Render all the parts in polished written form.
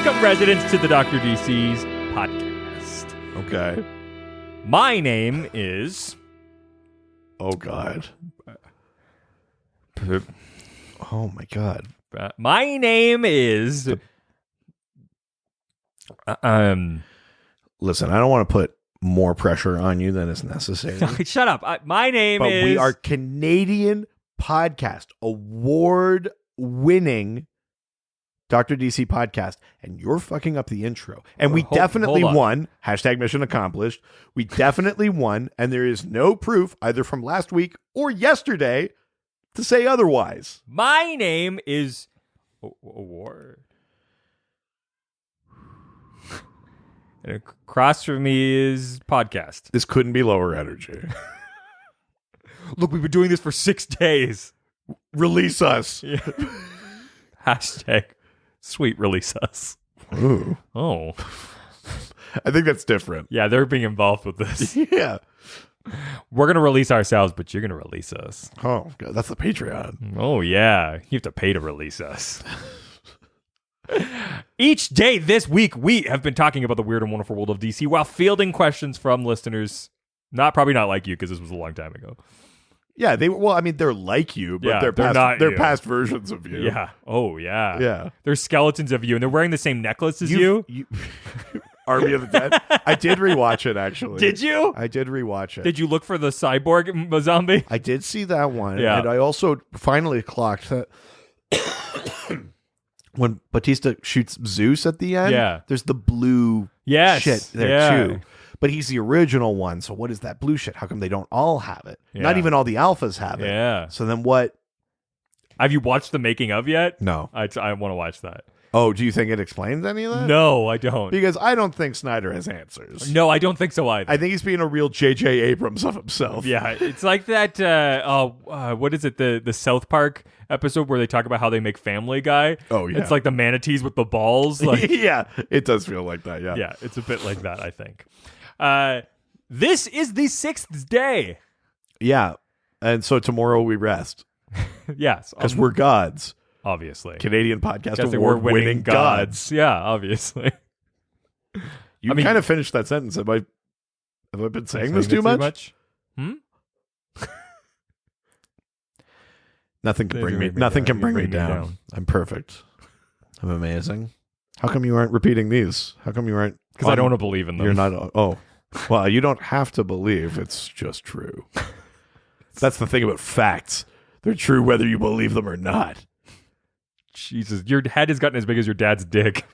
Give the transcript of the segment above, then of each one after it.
Welcome, residents, to the Dr. DC's podcast. Okay. My name is... Oh, God. Oh, my God. My name is... Listen, I don't want to put more pressure on you than is necessary. Shut up. My name But is... we are Canadian podcast, award-winning Dr. DC podcast, and you're fucking up the intro. And we definitely won. Hashtag mission accomplished. We definitely won, and there is no proof, either from last week or yesterday, to say otherwise. My name is... Award. And across from me is podcast. This couldn't be lower energy. Look, we've been doing this for 6 days. Release us. Yeah. Hashtag sweet release us. Ooh. Oh. I think that's different. Yeah, they're being involved with this. Yeah. We're going to release ourselves, but you're going to release us. Oh, God, that's the Patreon. Oh, yeah. You have to pay to release us. Each day this week, we have been talking about the weird and wonderful world of DC while fielding questions from listeners. Probably not like you, because this was a long time ago. Yeah, they're like you, but Yeah, they're past versions of you. Yeah. Oh, yeah. Yeah. They're skeletons of you, and they're wearing the same necklace as you. Army of the Dead. I did rewatch it, actually. Did you? I did rewatch it. Did you look for the cyborg zombie? I did see that one. Yeah. And I also finally clocked that when Batista shoots Zeus at the end, there's the blue shit there too. But he's the original one, so what is that blue shit? How come they don't all have it? Yeah. Not even all the alphas have it. Yeah. So then what? Have you watched the making of yet? No. I want to watch that. Oh, do you think it explains any of that? No, I don't. Because I don't think Snyder has answers. No, I don't think so either. I think he's being a real J.J. Abrams of himself. Yeah, it's like that, what is it, the South Park episode where they talk about how they make Family Guy? Oh, yeah. It's like the manatees with the balls. Like, yeah, it does feel like that, yeah. Yeah, it's a bit like that, I think. This is the 6th day. Yeah, and so tomorrow we rest. Yes. Because we're gods. Obviously. Canadian Podcast Award-winning gods. Yeah, obviously. You kind of finished that sentence. Have I been saying this too much? Nothing can bring me down. I'm perfect. I'm amazing. How come you aren't repeating these? How come you aren't? Because I don't want to believe in them. You're not. Oh, well, you don't have to believe. It's just true. That's the thing about facts. They're true whether you believe them or not. Jesus, your head has gotten as big as your dad's dick.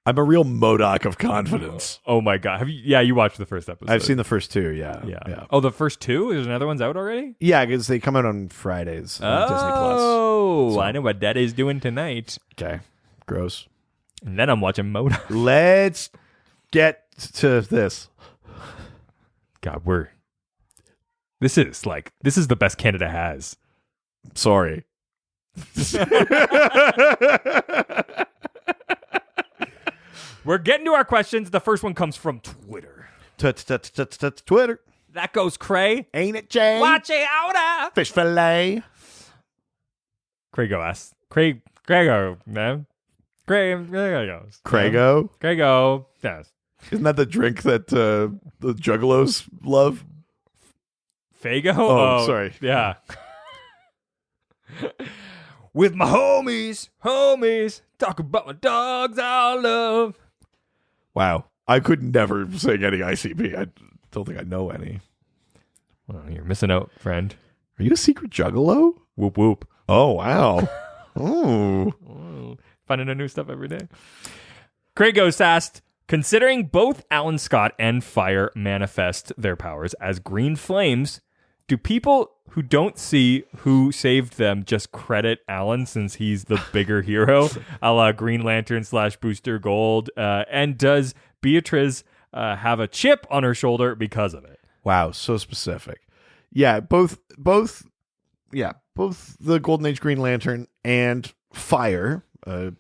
I'm a real MODOK of confidence. Oh my God. You watched the first episode. I've seen the first 2, yeah. Oh, the first 2? There's another one's out already? Yeah, because they come out on Fridays on Disney+. Oh, So. I know what Daddy's doing tonight. Okay, gross. And then I'm watching Moda. Let's get to this. God, this is the best Canada has. Sorry. We're getting to our questions. The first one comes from Twitter. Twitter. That goes Cray. Ain't it, Jay? Watch it out. Fish fillet. Craigo asks. Craigo, man. Craigo. Craigo. Yes. Isn't that the drink that the juggalos love? Fago? Oh, sorry. Yeah. With my homies, talk about my dogs I love. Wow. I could never sing any ICP. I don't think I know any. Well, you're missing out, friend. Are you a secret juggalo? Whoop, whoop. Oh, wow. Ooh. Finding a new stuff every day. Kragos asked, considering both Alan Scott and Fire manifest their powers as green flames, do people who don't see who saved them just credit Alan since he's the bigger hero, a la Green Lantern / Booster Gold? And does Beatrice have a chip on her shoulder because of it? Wow, so specific. Yeah, both the Golden Age Green Lantern and Fire,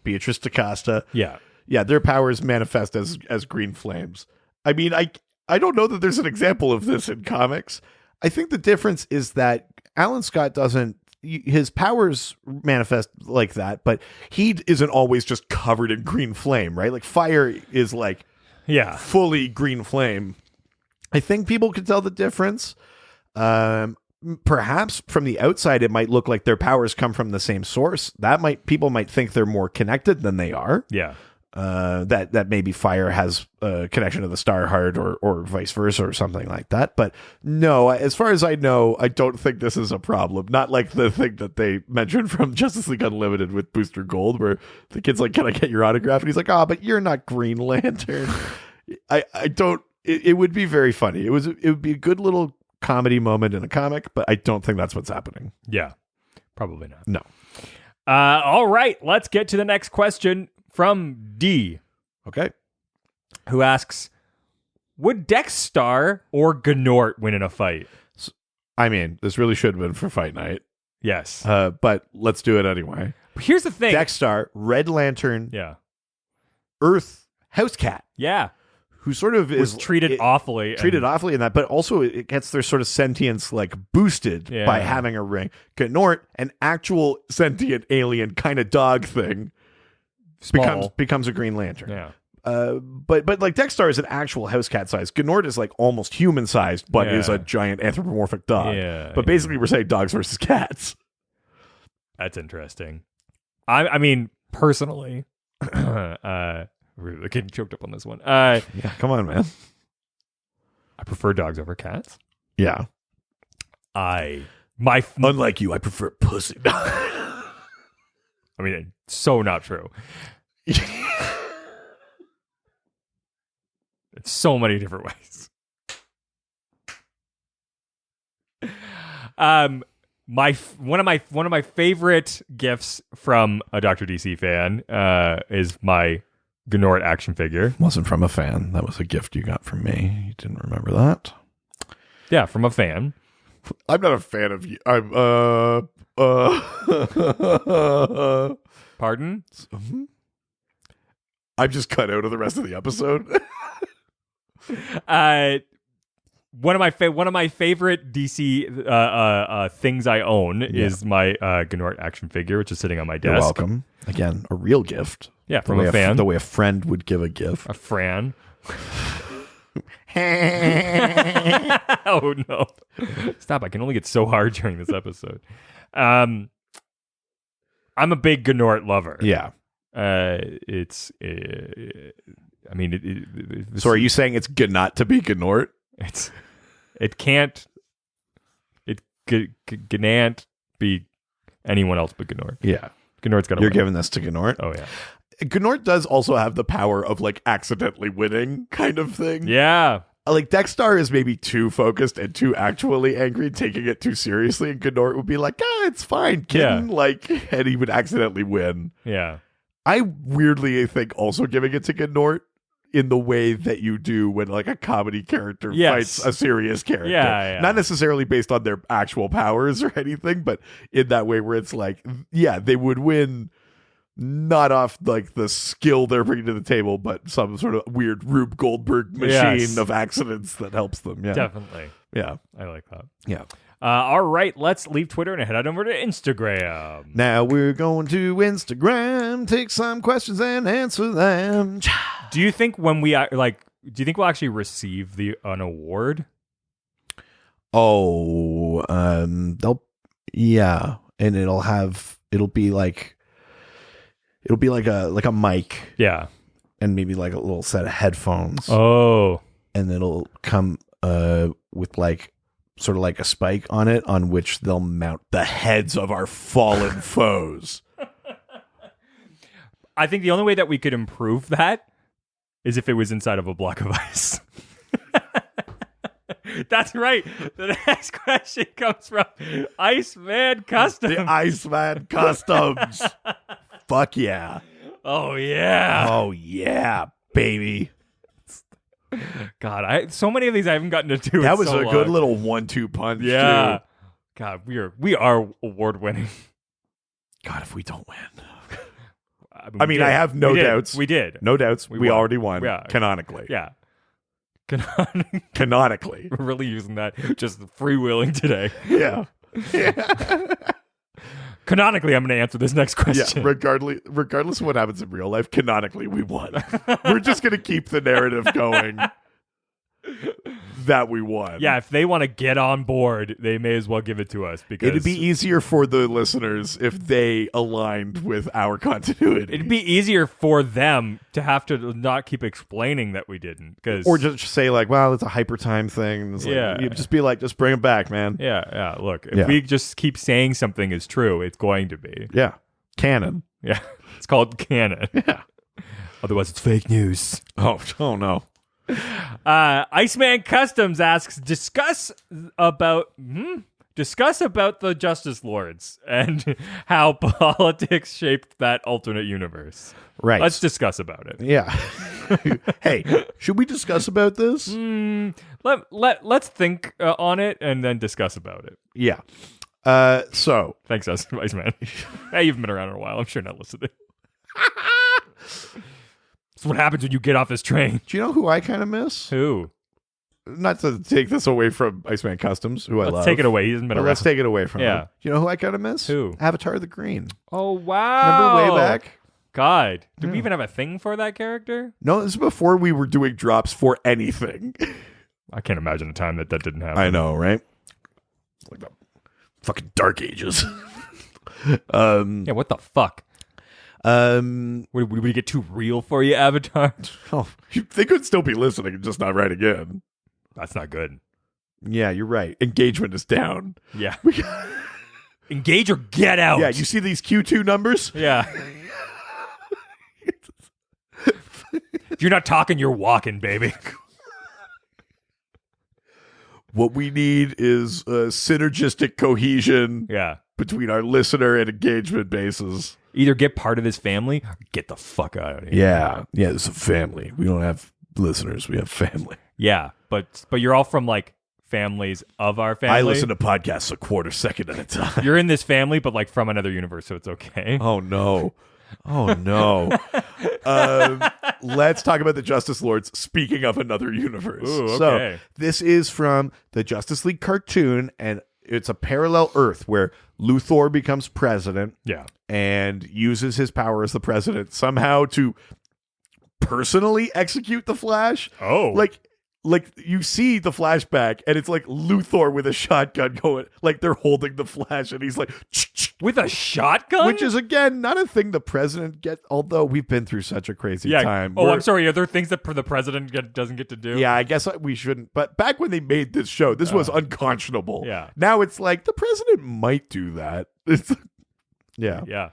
Beatrice DaCosta. Yeah, their powers manifest as green flames. I mean, I don't know that there's an example of this in comics. I think the difference is that Alan Scott doesn't his powers manifest like that, but he isn't always just covered in green flame, right? Like fire is like fully green flame. I think people could tell the difference. Perhaps from the outside, it might look like their powers come from the same source. People might think they're more connected than they are. Yeah. That maybe fire has a connection to the star heart or vice versa or something like that. But no, as far as I know, I don't think this is a problem. Not like the thing that they mentioned from Justice League Unlimited with Booster Gold, where the kid's like, "Can I get your autograph?" And he's like, "Oh, but you're not Green Lantern." I don't. It would be very funny. It would be a good little comedy moment in a comic, but I don't think that's what's happening. Yeah, probably not. No. All right, let's get to the next question. From D. Okay. Who asks, would Dexstar or Gnort win in a fight? I mean, this really should have been for Fight Night. Yes. But let's do it anyway. Here's the thing. Dexstar, Red Lantern, Earth House Cat. Yeah. Who sort of was treated awfully. Treated awfully in that, but also it gets their sort of sentience like boosted by having a ring. Gnort, an actual sentient alien kind of dog thing. Becomes a Green Lantern. Yeah. But like Dexstar is an actual house cat size. Gnort is like almost human sized, but is a giant anthropomorphic dog. Yeah. But basically, we're saying dogs versus cats. That's interesting. I mean, personally, really getting choked up on this one. Yeah, come on, man. I prefer dogs over cats. Yeah. Unlike you, I prefer pussy. I mean, it's so not true. It's so many different ways. One of my favorite gifts from a Dr. DC fan is my Gnort action figure. Wasn't from a fan. That was a gift you got from me. You didn't remember that? Yeah, from a fan. I'm not a fan of you. Pardon? I'm just cut out of the rest of the episode. One of my favorite DC things I own is my Gnort action figure, which is sitting on my desk. You're welcome. Again, a real gift. Yeah, from a fan. The way a friend would give a gift. A Fran. Oh no! Stop! I can only get so hard during this episode. I'm a big Gnort lover. Yeah. I mean, so are you saying it's not to be Gnort? It can't be anyone else but Gnort. Yeah. Gnort's got to You're giving this to Gnort? Oh, yeah. Gnort does also have the power of like accidentally winning kind of thing. Yeah. Like Dexstar is maybe too focused and too actually angry, taking it too seriously, and Gnort would be like, it's fine, kidding. Yeah. Like, and he would accidentally win. Yeah. I weirdly think also giving it to Gnort in the way that you do when like a comedy character fights a serious character. Yeah. Not necessarily based on their actual powers or anything, but in that way where it's like, they would win not off like the skill they're bringing to the table, but some sort of weird Rube Goldberg machine of accidents that helps them. Yeah. Definitely. Yeah. I like that. Yeah. All right, let's leave Twitter and head on over to Instagram. Now we're going to Instagram, take some questions and answer them. Do you think when we do you think we'll actually receive an award? Oh, and it'll be like a mic. Yeah. And maybe like a little set of headphones. Oh. And it'll come with like sort of like a spike on it on which they'll mount the heads of our fallen foes. I think the only way that we could improve that is if it was inside of a block of ice. That's right. The next question comes from Iceman Customs. The Iceman Customs. Fuck yeah. Oh, yeah. Oh, yeah, baby. God, so many of these I haven't gotten to do. That was a good little 1-2 punch. Yeah. Too. God, we are award winning. God, if we don't win. I mean, I have no doubts. We did. No doubts. We already won. Yeah. Canonically. Yeah. Canonically. We're really using that just freewheeling today. Yeah. Canonically, I'm going to answer this next question. Yeah, regardless of what happens in real life, canonically we won. We're just going to keep the narrative going that we won. Yeah, if they want to get on board, they may as well give it to us because it'd be easier for the listeners if they aligned with our continuity. It'd be easier for them to have to not keep explaining that we didn't, or just say like, "Well, it's a hyper time thing." It's like, you just be like, "Just bring it back, man." Yeah. Look, if we just keep saying something is true, it's going to be. Yeah, canon. Yeah, it's called canon. Yeah. Otherwise, it's fake news. Oh no. Iceman Customs asks, discuss about the Justice Lords and how politics shaped that alternate universe. Right. Let's discuss about it. Yeah. Hey, should we discuss about this? Let's think on it and then discuss about it. Yeah. So thanks, Iceman. Hey, you've been around for a while. I'm sure not listening. That's what happens when you get off this train. Do you know who I kind of miss? Who? Not to take this away from Iceman Customs, who I love. Let's take it away. He hasn't been around. Let's take it away from him. Yeah. You know who I kind of miss? Who? Avatar the Green. Oh, wow. Remember way back? God. Did we even have a thing for that character? No, this is before we were doing drops for anything. I can't imagine a time that didn't happen. I know, right? It's like the fucking Dark Ages. Yeah, what the fuck? Would we get too real for you, Avatar? Oh, they could still be listening and just not right again. That's not good. Yeah, you're right. Engagement is down. Yeah. Engage or get out. Yeah, you see these Q2 numbers? Yeah. If you're not talking, you're walking, baby. What we need is a synergistic cohesion between our listener and engagement bases. Either get part of this family or get the fuck out of here. Yeah. Yeah, this is a family. We don't have listeners. We have family. Yeah, but you're all from like families of our family. I listen to podcasts a quarter second at a time. You're in this family, but like from another universe, so it's okay. Oh, no. Oh, no. Let's talk about the Justice Lords, speaking of another universe. Ooh, okay. So this is from the Justice League cartoon, and it's a parallel Earth where Luthor becomes president and uses his power as the president somehow to personally execute the Flash. Oh. Like you see the flashback, and it's like Luthor with a shotgun going, like they're holding the Flash, and he's like, with a shotgun? which is, again, not a thing the president gets, although we've been through such a crazy time. Oh, I'm sorry. Are there things that the president doesn't get to do? Yeah, I guess we shouldn't. But back when they made this show, this was unconscionable. Yeah. Now it's like the president might do that. Yeah. Yeah.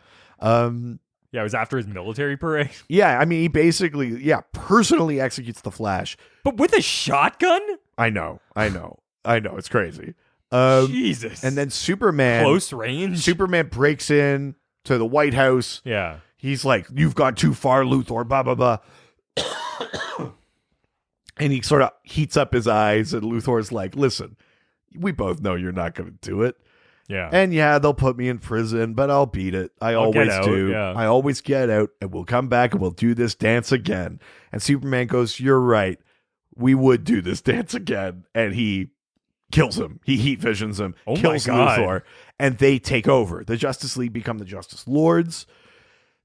Yeah, it was after his military parade. Yeah, I mean, he basically, personally executes the Flash. But with a shotgun? I know. It's crazy. Jesus. And then Superman. Close range? Superman breaks in to the White House. Yeah. He's like, "You've gone too far, Luthor, blah, blah, blah." And he sort of heats up his eyes, and Luthor's like, "Listen, we both know you're not going to do it. Yeah. And they'll put me in prison, but I'll beat it. I always do. Yeah. I always get out, and we'll come back and we'll do this dance again." And Superman goes, "You're right. We would do this dance again." And he kills him. He heat visions him, kills Luthor, and they take over. The Justice League become the Justice Lords.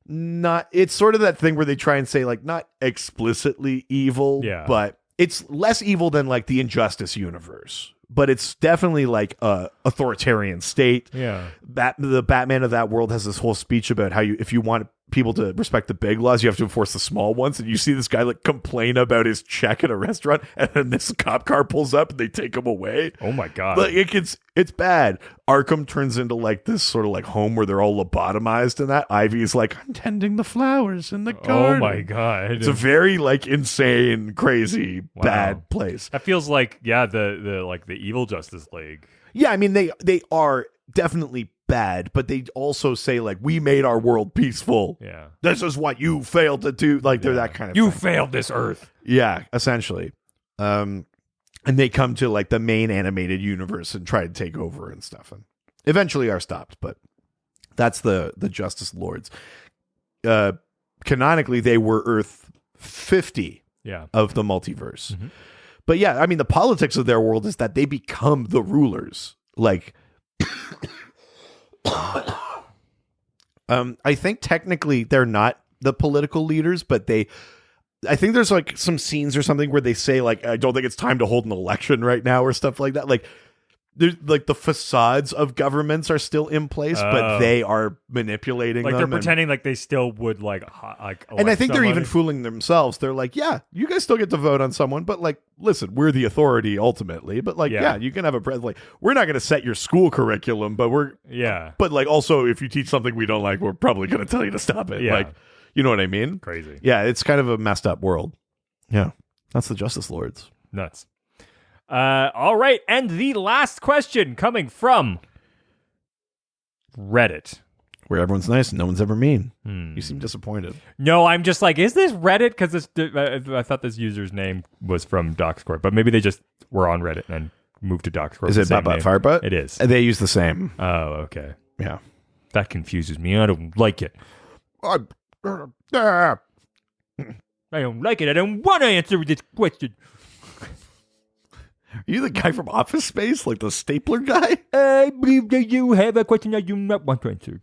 It's sort of that thing where they try and say, like, not explicitly evil, but it's less evil than like the Injustice universe. But it's definitely like a authoritarian state. Yeah. The Batman of that world has this whole speech about how if you want people to respect the big laws, you have to enforce the small ones. And you see this guy like complain about his check at a restaurant, and then this cop car pulls up and they take him away. Oh my God. But it's bad. Arkham turns into like this sort of like home where they're all lobotomized, and that Ivy's like, "I'm tending the flowers in the garden." Oh my God. It's a very like insane, crazy, bad place. That feels like, the evil Justice League. Yeah, I mean, they are definitely bad, but they also say, like, "We made our world peaceful. Yeah. This is what you failed to do." Like, they're that kind of You thing. failed this Earth. Yeah, essentially. And they come to, like, the main animated universe and try to take over and stuff. And eventually are stopped, but that's the Justice Lords. Canonically, they were Earth 50 of the multiverse. Mm-hmm. But yeah, I mean, the politics of their world is that they become the rulers. Like, I think technically they're not the political leaders, but I think there's like some scenes or something where they say like, I don't think it's time to hold an election right now or stuff like that. Like there's like the facades of governments are still in place, but they are manipulating like them. They're pretending like they still would like and I think they're even somebody. fooling themselves. They're like, yeah, you guys still get to vote on someone, but like, listen, we're the authority ultimately. But like, yeah you can have a president. Like, we're not going to set your school curriculum, but but like also if you teach something we don't like, we're probably going to tell you to stop it. Yeah. Like, you know what I mean? Crazy. Yeah, it's kind of a messed up world. Yeah, that's the Justice Lords. Nuts. All right, and the last question coming from Reddit. Where everyone's nice and no one's ever mean. You seem disappointed. No, I'm just like, is this Reddit? Because I thought this user's name was from DocsCourt, but maybe they just were on Reddit and moved to DocsCourt. Is it Butt Firebutt? It is. They use the same. Oh, okay. Yeah. That confuses me. I don't like it. I don't like it. I don't want to answer this question. Are you the guy from Office Space? Like the stapler guy? I believe that you have a question I do not want to answer.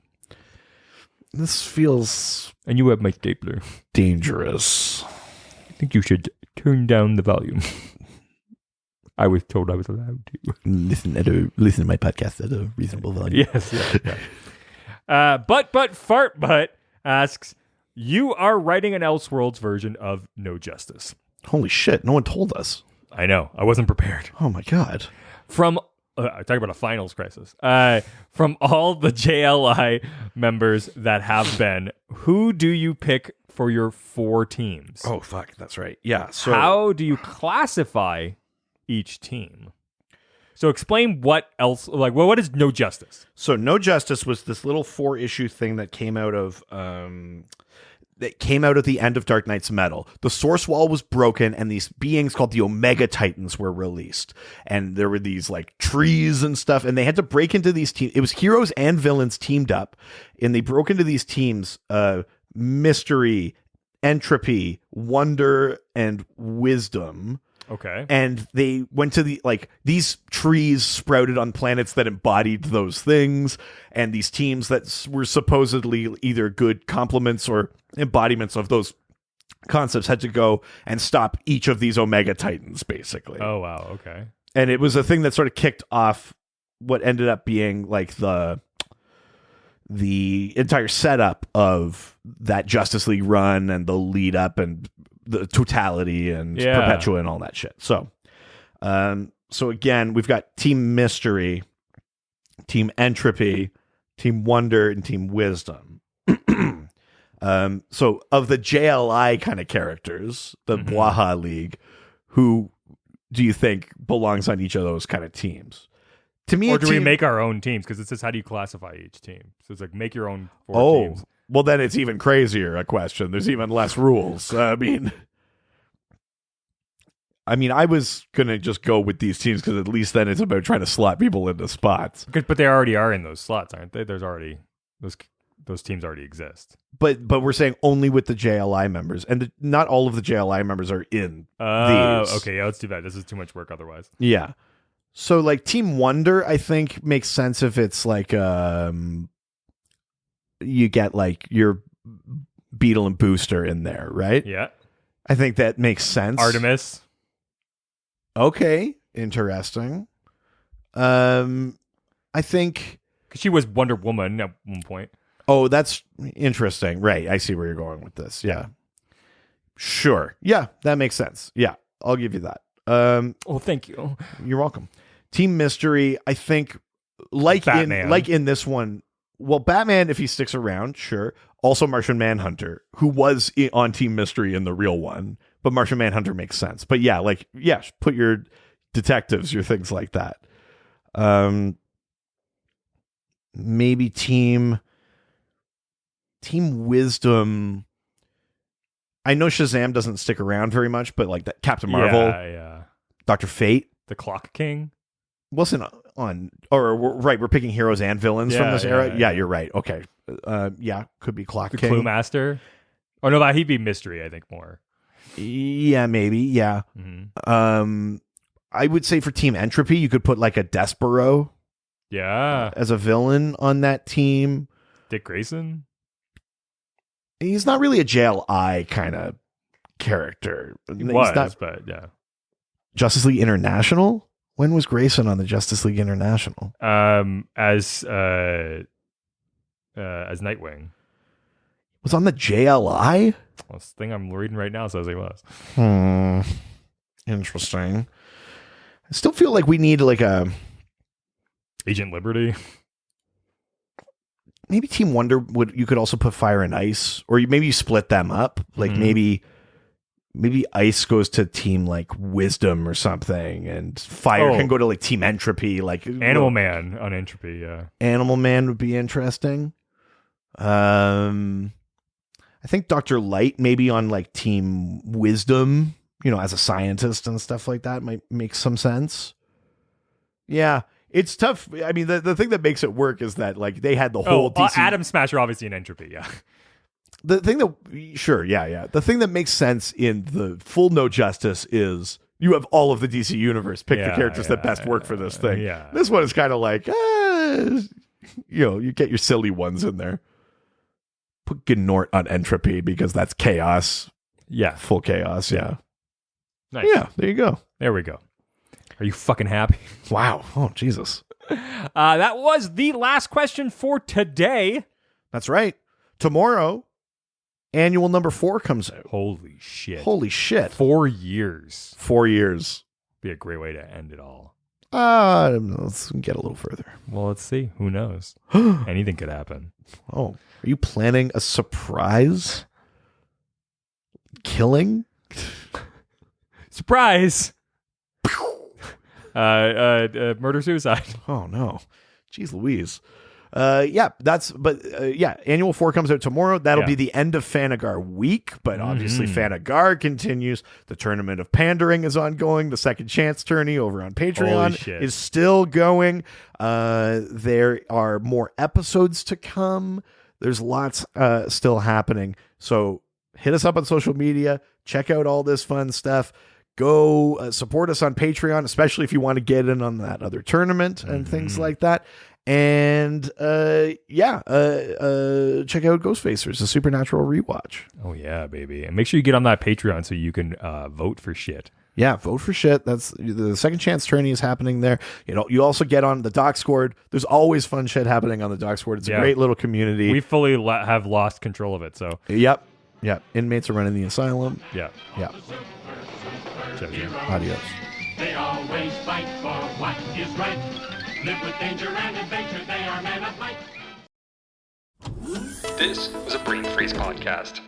This feels... And you have my stapler. dangerous. I think you should turn down the volume. I was told I was allowed to. Listen to my podcast at a reasonable volume. Yes. But Fart Butt asks, you are writing an Elseworlds version of No Justice. Holy shit, no one told us. I know. I wasn't prepared. Oh my god. From talk about a finals crisis. From all the JLI members that have been, who do you pick for your 4 teams? Oh fuck, that's right. Yeah. So how do you classify each team? So explain what else, like, well, what is No Justice? So No Justice was this little 4-issue thing that came out of the end of Dark Knight's Metal. The source wall was broken, and these beings called the Omega Titans were released. And there were these like trees and stuff, and they had to break into these teams. It was heroes and villains teamed up, and they broke into these teams: Mystery, Entropy, Wonder, and Wisdom. Okay. And they went to these trees sprouted on planets that embodied those things, and these teams that were supposedly either good complements or embodiments of those concepts had to go and stop each of these Omega Titans, basically. Oh, wow. Okay. And it was a thing that sort of kicked off what ended up being like the entire setup of that Justice League run and the lead up and the totality and Perpetua and all that shit. So, so again, we've got Team Mystery, Team Entropy, Team Wonder, and Team Wisdom. So of the JLI kind of characters, the Bwaha League, who do you think belongs on each of those kind of teams? To me, or do we make our own teams? Because it says, how do you classify each team? So it's like, make your own 4 teams. Well, then it's even crazier a question. There's even less rules. I mean, I was going to just go with these teams because at least then it's about trying to slot people into spots. But they already are in those slots, aren't they? There's already, those teams already exist. But we're saying only with the JLI members. And not all of the JLI members are in these. Okay, yeah, let's do that. This is too much work otherwise. Yeah. So, like, Team Wonder, I think, makes sense if it's like... you get like your Beetle and Booster in there, right? Yeah. I think that makes sense. Artemis. Okay. Interesting. I think... Because she was Wonder Woman at one point. Oh, that's interesting. Right. I see where you're going with this. Yeah. Sure. Yeah, that makes sense. Yeah, I'll give you that. Oh, thank you. You're welcome. Team Mystery, I think, like in this one... Well, Batman, if he sticks around, sure. Also Martian Manhunter, who was on Team Mystery in the real one. But Martian Manhunter makes sense. But yeah, put your detectives, your things like that. Maybe Team Wisdom. I know Shazam doesn't stick around very much, but like that Captain Marvel. Yeah. Dr. Fate. The Clock King. Wasn't on, we're picking heroes and villains from this era. Yeah, you're right. Okay. Could be Clock King. Clue Master. Oh no, he'd be Mystery, I think, more. Yeah, maybe. Yeah. Mm-hmm. I would say for Team Entropy, you could put like a Despero. Yeah. As a villain on that team. Dick Grayson. He's not really a JLI kind of character. He was, but yeah. Justice League International? When was Grayson on the Justice League International? As Nightwing. Was on the JLI? Well, this thing I'm reading right now says he was. Interesting. I still feel like we need like a Agent Liberty. Maybe Team Wonder you could also put Fire and Ice, or maybe you split them up. Like maybe Ice goes to Team like Wisdom or something, and Fire can go to like Team Entropy, like Animal Man on Entropy. Yeah, Animal Man would be interesting. I think Dr. Light maybe on like Team Wisdom, as a scientist and stuff like that might make some sense. Yeah, it's tough. I mean, the thing that makes it work is that like they had the whole DC... Atom Smasher obviously in Entropy, yeah. The thing that the thing that makes sense in the full No Justice is you have all of the DC universe pick the characters that best work for this thing. Yeah. This one is kind of like, you get your silly ones in there. Put Gnort on Entropy because that's chaos. Yeah. Full chaos. Yeah. Nice. Yeah. There you go. There we go. Are you fucking happy? Wow. Oh, Jesus. That was the last question for today. That's right. Tomorrow, annual number 4 comes out. Holy shit. 4 years. 4 years. Be a great way to end it all. Let's get a little further. Well, let's see. Who knows? Anything could happen. Oh, are you planning a surprise killing? Surprise! Murder-suicide. Oh, no. Jeez Louise. Annual 4 comes out tomorrow. That'll be the end of Fanagar week, but obviously Fanagar continues. The Tournament of Pandering is ongoing. The Second Chance tourney over on Patreon is still going. There are more episodes to come. There's lots still happening. So hit us up on social media. Check out all this fun stuff. Go support us on Patreon, especially if you want to get in on that other tournament and things like that. And check out Ghostfacers, a Supernatural rewatch. Oh yeah, baby. And make sure you get on that Patreon so you can vote for shit. Yeah, vote for shit. That's the Second Chance tourney is happening there. You also get on the Dockscord. There's always fun shit happening on the Dockscord. It's a great little community. We fully have lost control of it. So Yep. Inmates are running the asylum. Yeah. Adios. They always fight for what is right. Live with danger and adventure. They are men of might. This was a Brain Freeze podcast.